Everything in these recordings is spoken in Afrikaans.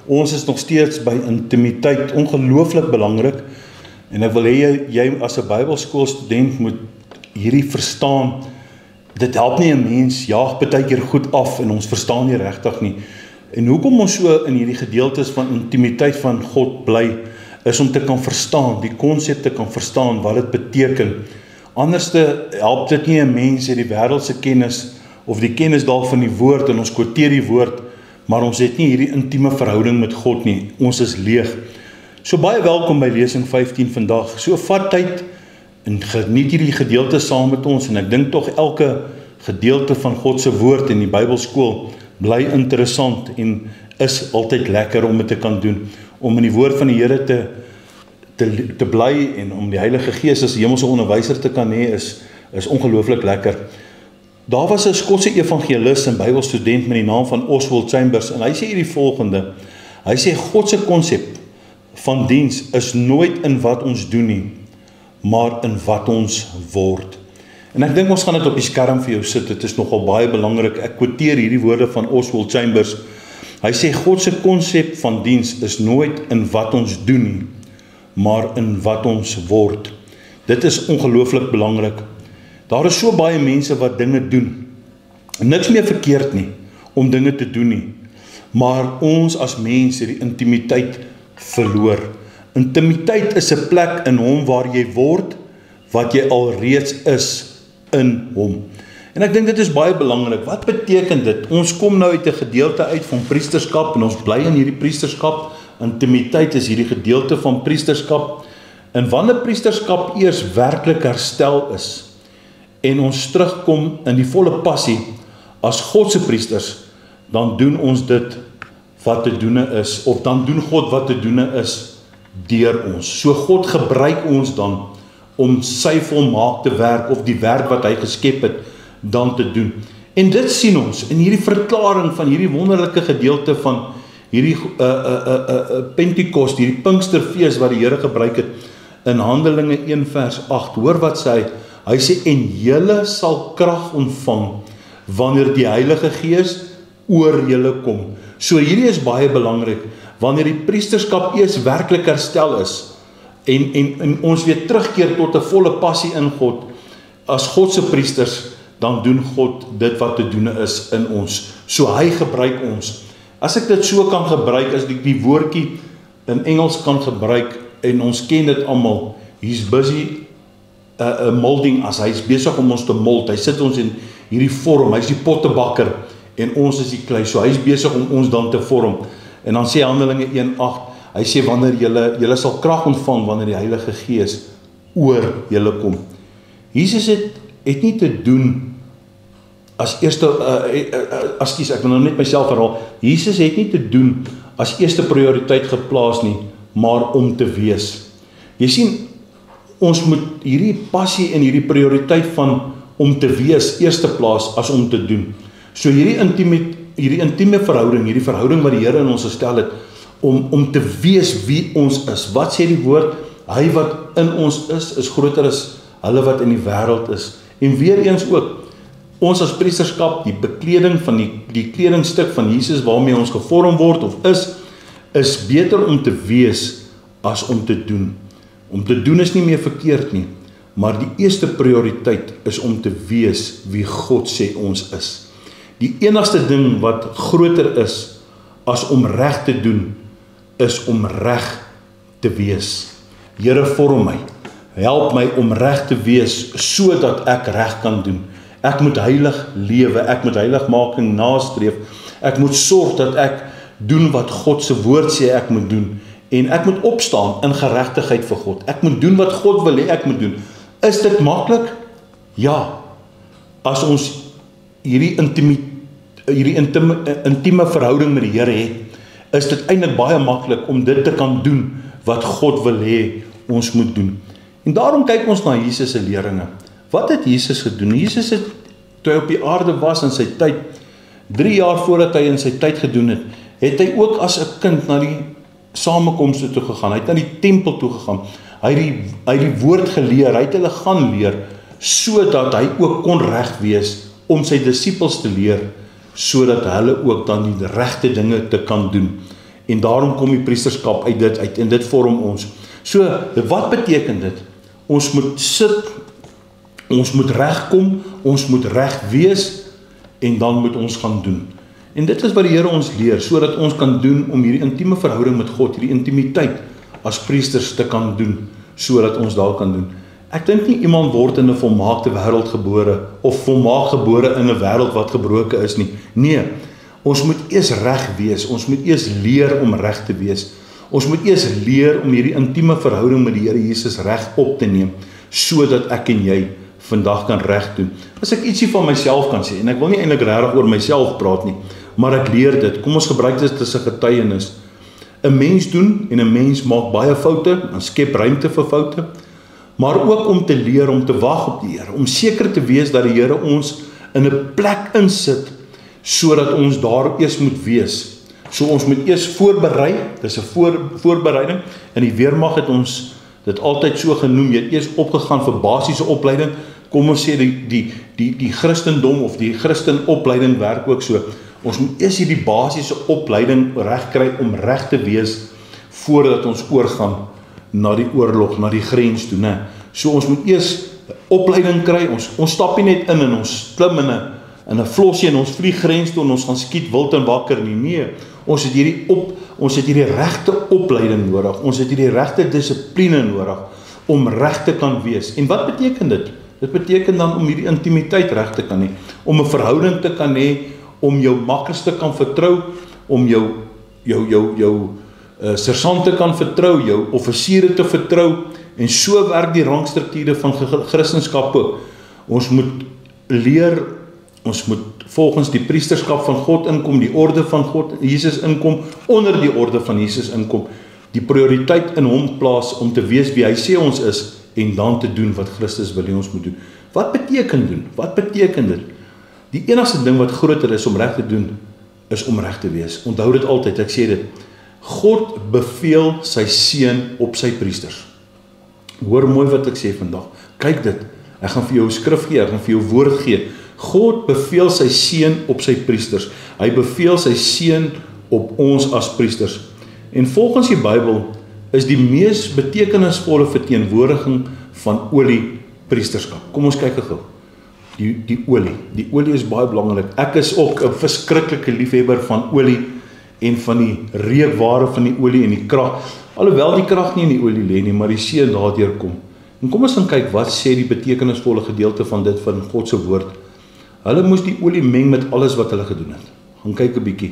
Ons is nog steeds by intimiteit, ongelooflik belangrik. En ek wil hê jy as 'n Bybelskoolstudent moet hierdie verstaan. Dit help nie 'n mens jaag baie keer goed af en ons verstaan nie regtig nie. En hoekom ons so in hierdie gedeeltes van intimiteit van God bly, is om te kan verstaan, die konsep te kan verstaan wat dit beteken. Anderste help dit nie 'n mens uit die wêreldse kennis of die kennis dalk van die woord en ons quoteer die woord, maar ons het nie hierdie intieme verhouding met God nie. Ons is leeg. So baie welkom by lesing 15 vandag. So vat tyd en geniet hierdie gedeelte saam met ons en ek dink tog elke gedeelte van God se woord in die Bybelskool bly interessant en is altyd lekker om dit te kan doen. Om in die woord van die Here te bly en om die Heilige Gees as hemelse onderwyser te kan hê is ongelooflik lekker. Daar was 'n Skotse evangelis en Bybelstudent met die naam van Oswald Chambers en hy sê hierdie volgende. Hy sê God se konsep van diens is nooit in wat ons doen nie, maar in wat ons word. En ek dink ons gaan dit op die skerm vir jou sit. Dit is nogal baie belangrik. Ek quoteer hierdie woorde van Oswald Chambers. Hy sê God se konsep van diens is nooit in wat ons doen nie, maar in wat ons word. Dit is ongelooflik belangrik. Daar is so baie mense wat dinge doen. Niks meer verkeerd nie om dinge te doen nie. Maar ons as mense het die intimiteit verloor. Intimiteit is 'n plek in hom waar jy word wat jy alreeds is in hom. En ek dink dit is baie belangrik. Wat beteken dit? Ons kom nou uit 'n gedeelte uit van priesterskap en ons bly in hierdie priesterskap. Intimiteit is hierdie gedeelte van priesterskap. En wanneer priesterskap eers werklik herstel is en ons terugkom in die volle passie as God se priesters, dan doen ons dit wat te doen is, of dan doen God wat te doen is deur ons. So God gebruik ons dan om sy volmaakte werk of die werk wat hy geskep het dan te doen. En dit sien ons in hierdie verklaring van hierdie wonderlike gedeelte van hierdie Pentekost, hierdie Pinksterfees wat die Here gebruik het in Handelinge 1 vers 8. Hoor wat sê hy? Hy sê, en julle sal krag ontvang wanneer die Heilige Gees oor julle kom. So hierdie is baie belangrik. Wanneer die priesterskap eers werklik herstel is en ons weer terugkeer tot 'n volle passie in God, as God se priesters, dan doen God dit wat te doen is in ons. So hy gebruik ons. As ek dit so kan gebruik, as ek die woordjie in Engels kan gebruik, en ons ken dit almal, he's busy molding as, hy's besig om ons te mold, hy sit ons in hierdie vorm, hy's die pottebakker, en ons is die klei, so hy's besig om ons dan te vorm. En dan sê Handelinge 1:8, hy sê wanneer julle sal krag ontvang wanneer die Heilige Gees oor julle kom. Jesus het nie te doen as eerste, ek wil nou net myself herhaal, Jesus het nie te doen as eerste prioriteit geplaas nie, maar om te wees. Jy sien, ons moet hierdie passie en hierdie prioriteit van om te wees eerste plaas as om te doen. So hierdie intieme verhouding, hierdie verhouding wat die Here in ons gestel het, om te wees wie ons is. Wat sê die woord? Hy wat in ons is groter as hulle wat in die wêreld is. En weer eens ook, ons as priesterskap, die bekleding van die kledingstuk van Jesus waarmee ons gevorm word of is beter om te wees as om te doen. Om te doen is nie meer verkeerd nie, maar die eerste prioriteit is om te wees wie God sê ons is. Die enigste ding wat groter is as om reg te doen, is om reg te wees. Here, vorm my, help my om reg te wees, sodat ek reg kan doen. Ek moet heilig lewe, ek moet heiligmaking nastreef, ek moet sorg dat ek doen wat God se woord sê ek moet doen, en ek moet opstaan in geregtigheid vir God. Ek moet doen wat God wil hê ek moet doen. Is dit maklik? Ja. As ons hierdie intieme verhouding met die Here het, is dit eintlik baie maklik om dit te kan doen wat God wil hê ons moet doen. En daarom kyk ons na Jesus se leringe. Wat het Jesus gedoen? Jesus het, toe hy op die aarde was in sy tyd, 3 jaar voordat hy in sy tyd gedoen het, het hy ook as 'n kind na die samekomste toe gegaan, hy het na die tempel toe gegaan, hy het die woord geleer, hy het hulle gaan leer, sodat hy ook kon reg wees, om sy disippels te leer, sodat hulle ook dan die regte dinge te kan doen. en daarom kom die priesterskap uit dit uit, en dit vorm ons. So, wat beteken dit? Ons moet sit, ons moet regkom, ons moet reg wees, en dan moet ons gaan doen. En dit is wat die Here ons leer, sodat ons kan doen om hierdie intieme verhouding met God, hierdie intimiteit as priesters te kan doen, sodat ons daar kan doen. Ek dink nie iemand word in 'n volmaakte wêreld gebore, of volmaak gebore in 'n wêreld wat gebroken is nie. Nee, ons moet eers reg wees, ons moet eers leer om reg te wees. Ons moet eers leer om hierdie intieme verhouding met die Here Jesus reg op te neem, sodat ek en jy vandag kan reg doen. As ek ietsie van myself kan sê, en ek wil nie eintlik regtig oor myself praat nie, maar ek leer dit, kom ons gebruik dit as 'n getuienis. 'n Mens doen, en 'n mens maak baie foute, en skep ruimte vir foute, maar ook om te leer, om te wag op die Here, om seker te wees dat die Here ons in 'n plek insit, sodat ons daar eers moet wees. So ons moet eers voorberei, dis 'n voorbereiding, en die weermag het ons dit altyd so genoem, jy het eers opgegaan vir basiese opleiding, kom ons sê die Christendom of die Christenopleiding werk ook so, ons moet eers hierdie basiese opleiding reg kry om reg te wees, voordat ons oorgaan na die oorlog, na die grens toe, né? So ons moet eers opleiding kry, ons stap nie net in en ons klim in 'n vlossie en ons vlieg grens toe en ons gaan skiet wild en wakker nie. Nee, ons het hierdie regte opleiding nodig. Ons het hierdie regte dissipline nodig om reg te kan wees. En wat beteken dit? Dit beteken dan om hierdie intimiteit reg te kan hê, om 'n verhouding te kan hê, om jou makkers te kan vertrou, om jou sersant te kan vertrou, jou offisiere te vertrou, en so werk die rangstrukture van Christendom ook. Ons moet leer, ons moet volgens die priesterskap van God inkom, die orde van God, Jesus inkom, onder die orde van Jesus inkom, die prioriteit in hom plaas om te wees wie hy sê ons is, en dan te doen wat Christus wil hê ons moet doen. Wat beteken doen? Wat beteken dit? Die enigste ding wat groter is om reg te doen, is om reg te wees. Onthou dit altyd, ek sê dit, God beveel sy seun op sy priesters. Hoor mooi wat ek sê vandag, kyk dit, ek gaan vir jou skrif gee, ek gaan vir jou woord gee. God beveel sy seun op sy priesters, hy beveel sy seun op ons as priesters. En volgens die Bybel is die mees betekenisvolle verteenwoordiging van olie priesterskap. Kom ons kyk gou. Die olie is baie belangrik. Ek is ook 'n verskriklike liefhebber van olie en van die reukware van die olie en die krag. Alhoewel die krag nie in die olie lê nie, maar die seën daardeur kom. En kom ons gaan kyk wat sê die betekenisvolle gedeelte van dit van God se woord. Hulle moes die olie meng met alles wat hulle gedoen het. Gaan kyk 'n bietjie.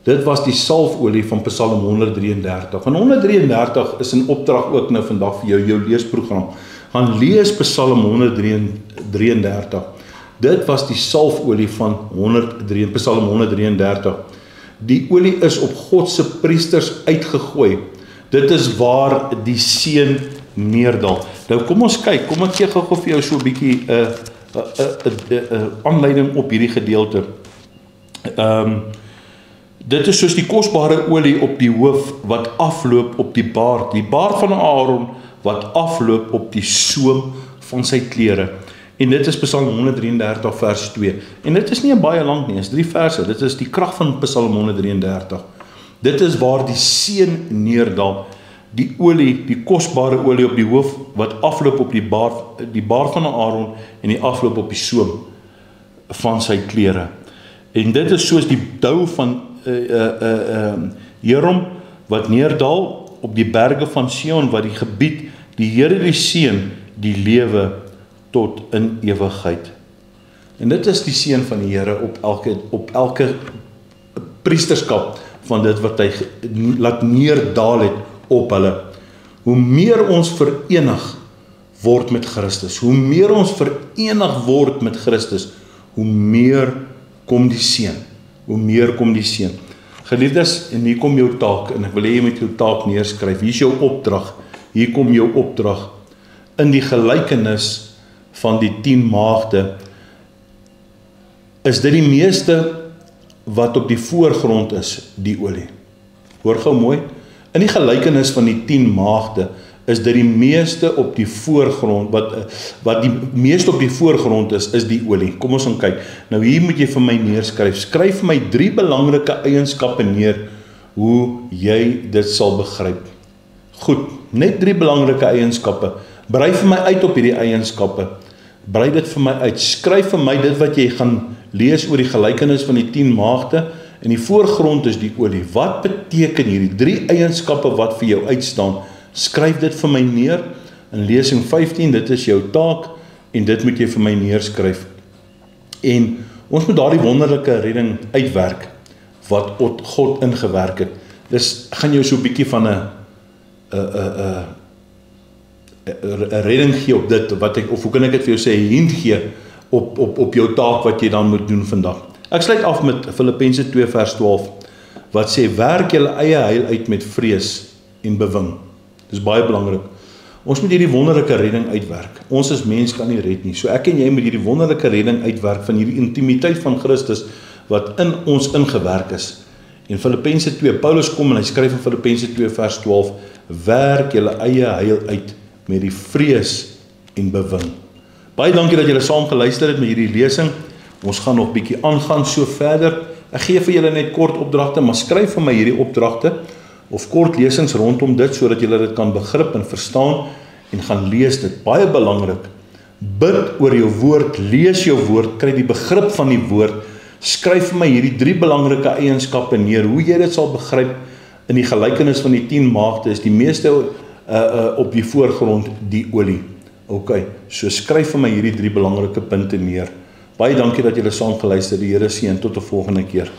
Dit was die salfolie van Psalm 133. En 133 is in opdrag ook nou vandag vir jou leesprogram. Gaan lees Psalm 133. Dit was die salfolie van Psalm 133. Die olie is op God se priesters uitgegooi. Dit is waar die seën neerdal. Nou kom ons kyk, kom ek gee gou vir jou so 'n bietjie 'n aanleiding op hierdie gedeelte. Dit is soos die kosbare olie op die hoof wat afloop op die baard van Aaron wat afloop op die soem van sy klere. En dit is Psalm 133 vers 2. En dit is nie baie lank nie, is 3 verse. Dit is die krag van Psalm 133. Dit is waar die seën neerdal. Die olie, die kosbare olie op die hoof wat afloop op die baard van Aaron en die afloop op die soem van sy klere. En dit is soos die dou van Herom wat neerdal op die berge van Sion wat die gebied, die Here die seën, die lewe tot in ewigheid. En dit is die seën van die Here op elke priesterskap van dit wat hy laat neerdal het op hulle. Hoe meer ons verenig word met Christus, hoe meer ons verenig word met Christus, hoe meer kom die seën. Hoe meer kom die seën. Geliefdes, en hier kom jou taak, en ek wil hê jy moet jou taak neerskryf. Hier is jou opdrag. Hier kom jou opdrag. In die gelykenis van die 10 maagde, is dit die meeste wat op die voorgrond is, die olie. Hoor gou mooi. In die gelykenis van die 10 maagde, is dit die meeste op die voorgrond, wat die meeste op die voorgrond is die olie. Kom ons gaan kyk. Nou hier moet jy vir my neerskryf. Skryf vir my 3 belangrike eienskappe neer, hoe jy dit sal begryp. Goed, net 3 belangrike eienskappe. Brei vir my uit op hierdie eienskappe. Brei dit vir my uit. Skryf vir my dit wat jy gaan lees oor die gelykenis van die 10 maagde. En die voorgrond is die olie. Wat beteken hierdie 3 eienskappe wat vir jou uitstaan? Skryf dit vir my neer. In lesing 15, dit is jou taak. En dit moet jy vir my neerskryf. En ons moet daardie wonderlike redding uitwerk wat God ingewerk het. Dus gaan jou so 'n bietjie van 'n redding gee op dit, of hoe kan ek dit vir jou sê, 'n hint gee op jou taak wat jy dan moet doen vandag. Ek sluit af met Filippense 2 vers 12, wat sê, werk julle eie heil uit met vrees en bewing. Dis baie belangrik. Ons moet hierdie wonderlike redding uitwerk. Ons as mens kan nie red nie. So ek en jy moet hierdie wonderlike redding uitwerk van hierdie intimiteit van Christus wat in ons ingewerk is. En Filippense 2, Paulus kom en hy skryf in Filippense 2 vers 12, werk julle eie heil uit met die vrees en bewing. Baie dankie dat julle saam geluister het met hierdie lesing. Ons gaan nog bietjie aangaan so verder. Ek gee vir julle net kort opdragte, maar skryf vir my hierdie opdragte of kort lesings rondom dit sodat julle dit kan begrip en verstaan en gaan lees dit. Baie belangrik. Bid oor jou woord, lees jou woord, kry die begrip van die woord. Skryf vir my hierdie 3 belangrike eienskappe neer. Hoe jy dit sal begryp in die gelykenis van die 10 maagde is die meeste op die voorgrond die olie. Ok, so skryf vir my hierdie 3 belangrike punte neer. Baie dankie dat julle saam geluister. Die Here seën tot 'n volgende keer.